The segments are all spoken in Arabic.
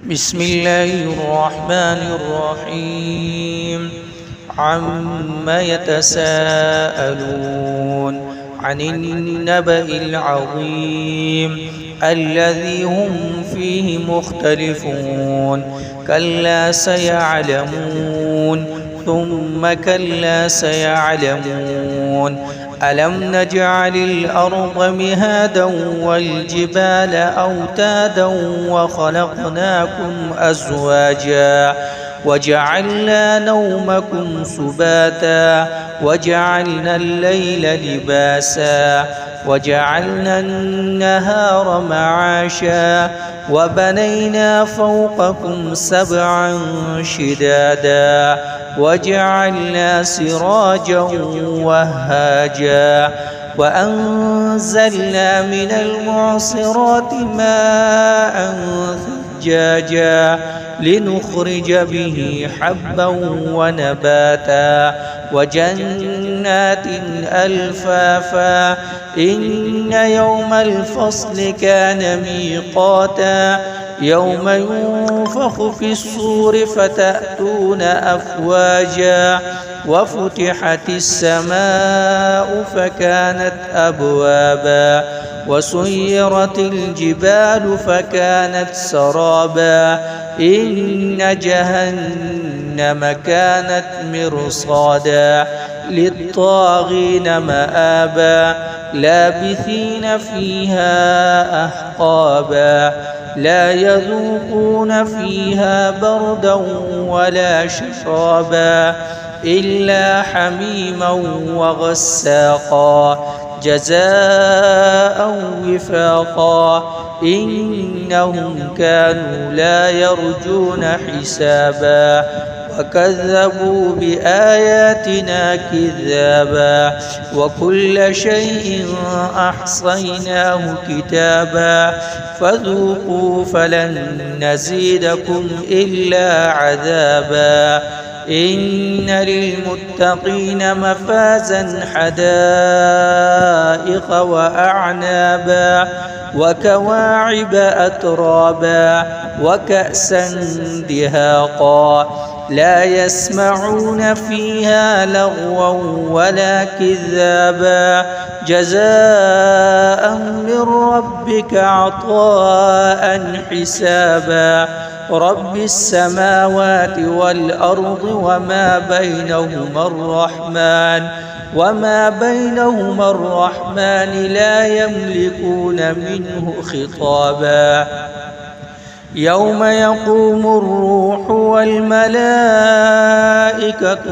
بسم الله الرحمن الرحيم. عما يتساءلون عن النبأ العظيم الذي هم فيه مختلفون. كلا سيعلمون ثم كلا سيعلمون. ألم نجعل الأرض مهادا والجبال أوتادا وخلقناكم أزواجا وجعلنا نومكم سباتا وجعلنا الليل لباسا وجعلنا النهار معاشا وبنينا فوقكم سبعا شدادا وجعلنا سراجا وهاجا وأنزلنا من المعصرات ماء ثجاجا لنخرج به حبا ونباتا وجنات ألفافا. إن يوم الفصل كان ميقاتا يوم ينفخ في الصور فتأتون أفواجا وفتحت السماء فكانت أبوابا وسيرت الجبال فكانت سرابا. إن جهنم كانت مرصادا للطاغين مآبا لابثين فيها أحقابا لا يذوقون فيها بردا ولا شرابا إلا حميما وغساقا جزاء وفاقا. إنهم كانوا لا يرجون حسابا وكذبوا بآياتنا كذابا وكل شيء أحصيناه كتابا فذوقوا فلن نزيدكم إلا عذابا. إن للمتقين مفازا حدائق وأعنابا وكواعب أترابا وكأسا دهاقا لا يسمعون فيها لغوا ولا كذابا جزاء من ربك عطاء حسابا. رب السماوات والأرض وما بينهما الرحمن لا يملكون منه خطابا. يوم يقوم الروح والملائكة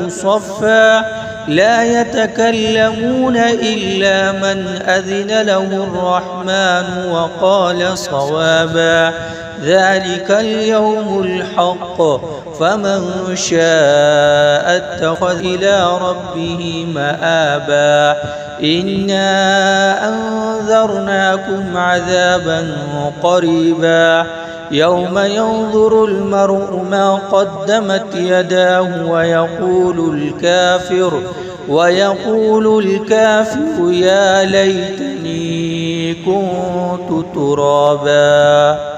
صفا لا يتكلمون إلا من أذن له الرحمن وقال صوابا. ذلك اليوم الحق فمن شاء اتخذ إلى ربه مآبا. إنا أنذرناكم عذابا قريبا يوم ينظر المرء ما قدمت يداه ويقول الكافر يا ليتني كنت ترابا.